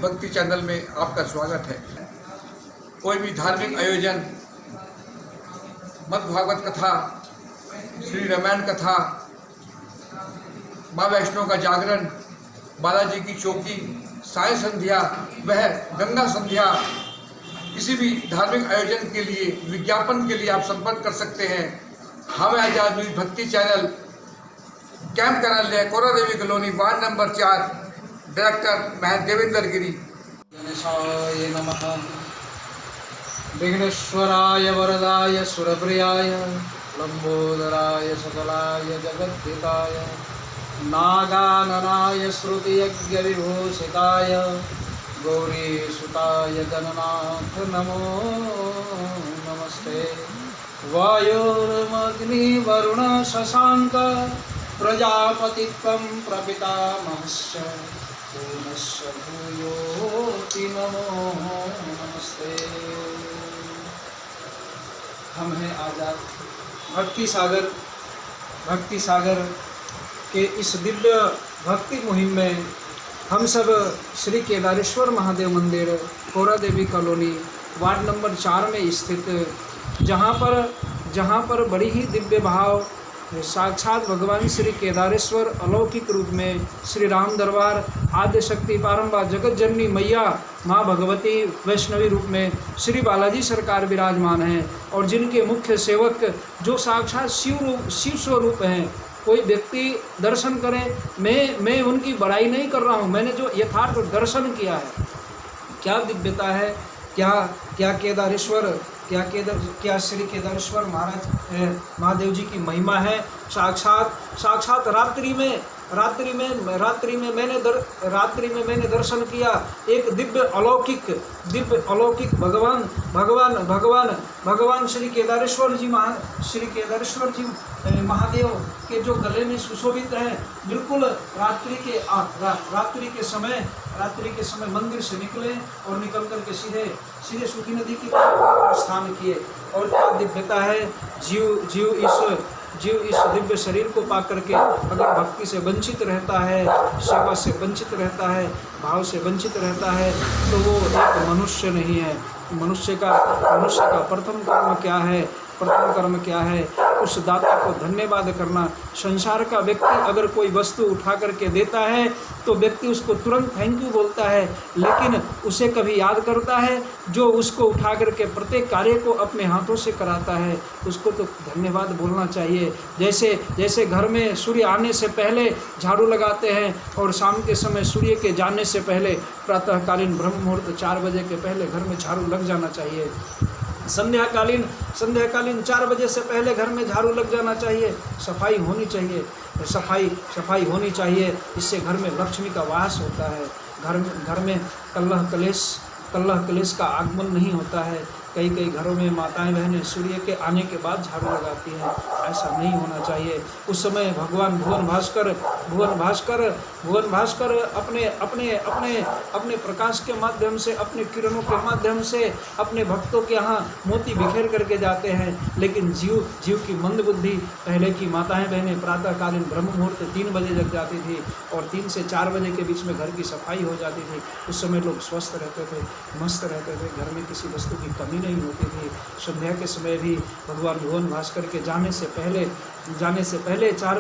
भक्ति चैनल में आपका स्वागत है। कोई भी धार्मिक आयोजन, मद् भागवत कथा, श्री रामायण कथा, माँ वैष्णो का जागरण, बालाजी की चौकी, साय संध्या, वह गंगा संध्या, किसी भी धार्मिक आयोजन के लिए, विज्ञापन के लिए आप संपर्क कर सकते हैं। हम आजाद न्यूज भक्ति चैनल, कैंप कार्यालय, कोरा देवी कॉलोनी, वार्ड नंबर 4, डायरेक्टर महंत देवेंद्र गिरी। गणेशाय नमः। विघ्नेश्वराय वरदाय सुरप्रियाय लंबोदराय सकलाय जगद्धिताय नागाननाय श्रुतियज्ञविभूषिताय गौरीसुताय गणनाथ नमो नमस्ते। वायुर्मग्निवरुण शशांक प्रजापतित्वं प्रपितामहश्च पूर्णस्य भूयोऽपि नमो नमस्ते। हम हैं आजाद भक्ति सागर के इस दिव्य भक्ति मुहिम में हम सब श्री केदारेश्वर महादेव मंदिर, कोरा देवी कॉलोनी, वार्ड नंबर 4 में स्थित, जहाँ पर बड़ी ही दिव्य भाव साक्षात भगवान श्री केदारेश्वर अलौकिक रूप में श्री राम दरबार आद्य शक्ति पारंबा जगत जननी मैया माँ भगवती वैष्णवी रूप में श्री बालाजी सरकार विराजमान हैं और जिनके मुख्य सेवक जो साक्षात शिव स्वरूप हैं। कोई व्यक्ति दर्शन करे, मैं उनकी बड़ाई नहीं कर रहा हूँ, मैंने जो यथार्थ दर्शन किया है, क्या दिव्यता है, क्या केदारेश्वर, क्या श्री केदारेश्वर महाराज महादेव जी की महिमा है। साक्षात रात्रि में मैंने दर्शन किया एक दिव्य अलौकिक भगवान श्री केदारेश्वर जी महादेव के जो गले में सुशोभित हैं। बिल्कुल रात्रि के समय मंदिर से निकले और निकल कर के सीधे सूखी नदी की प्रस्थान किए। और क्या दिव्यता है। जीव इस दिव्य शरीर को पा करके अगर भक्ति से वंचित रहता है, सेवा से वंचित रहता है, भाव से वंचित रहता है, तो वो एक मनुष्य नहीं है। मनुष्य का प्रथम कर्म क्या है? उस दाता को धन्यवाद करना। संसार का व्यक्ति अगर कोई वस्तु उठा करके देता है तो व्यक्ति उसको तुरंत थैंक यू बोलता है, लेकिन उसे कभी याद करता है जो उसको उठा करके प्रत्येक कार्य को अपने हाथों से कराता है, उसको तो धन्यवाद बोलना चाहिए। जैसे घर में सूर्य आने से पहले झाड़ू लगाते हैं और शाम के समय सूर्य के जाने से पहले प्रातःकालीन ब्रह्म मुहूर्त 4 बजे के पहले घर में झाड़ू लग जाना चाहिए। संध्याकालीन 4 बजे से पहले घर में झाड़ू लग जाना चाहिए। सफाई होनी चाहिए। इससे घर में लक्ष्मी का वास होता है। घर में कलह कलेश का आगमन नहीं होता है। कई घरों में माताएं बहनें सूर्य के आने के बाद झाड़ू लगाती हैं, ऐसा नहीं होना चाहिए। उस समय भगवान भुवन भास्कर अपने प्रकाश के माध्यम से, अपने किरणों के माध्यम से अपने भक्तों के यहाँ मोती बिखेर करके जाते हैं। लेकिन जीव की मंद बुद्धि, पहले की माताएं बहनें प्रातःकालीन ब्रह्म मुहूर्त 3 बजे जग जाती थी और 3 से 4 बजे के बीच में घर की सफाई हो जाती थी। उस समय लोग स्वस्थ रहते थे, मस्त रहते थे, घर में किसी वस्तु की कमी नहीं होती थी। संध्या के समय भी भगवान भुवन भास्कर के जाने से पहले 4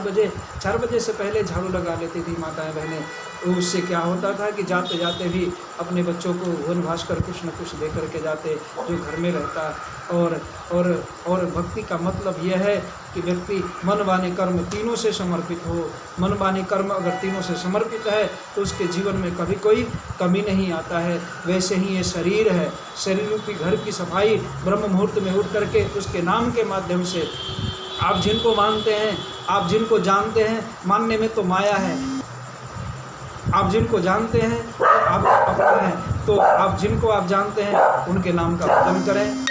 बजे से पहले झाड़ू लगा लेती थी माताएं बहनें। उससे क्या होता था कि जाते जाते भी अपने बच्चों को भुवन भास्कर कुछ न कुछ दे करके जाते जो घर में रहता। और भक्ति का मतलब यह है कि व्यक्ति मन वाणी कर्म तीनों से समर्पित हो। मन वाणी कर्म अगर तीनों से समर्पित है तो उसके जीवन में कभी कोई कमी नहीं आता है। वैसे ही ये शरीर है, शरीर रूपी घर की सफाई ब्रह्म मुहूर्त में उठ करके उसके नाम के माध्यम से आप जिनको मानते हैं, आप जिनको जानते हैं, मानने में तो माया है, आप जिनको जानते हैं आप अपना है, तो आप जिनको आप जानते हैं उनके नाम का भजन करें।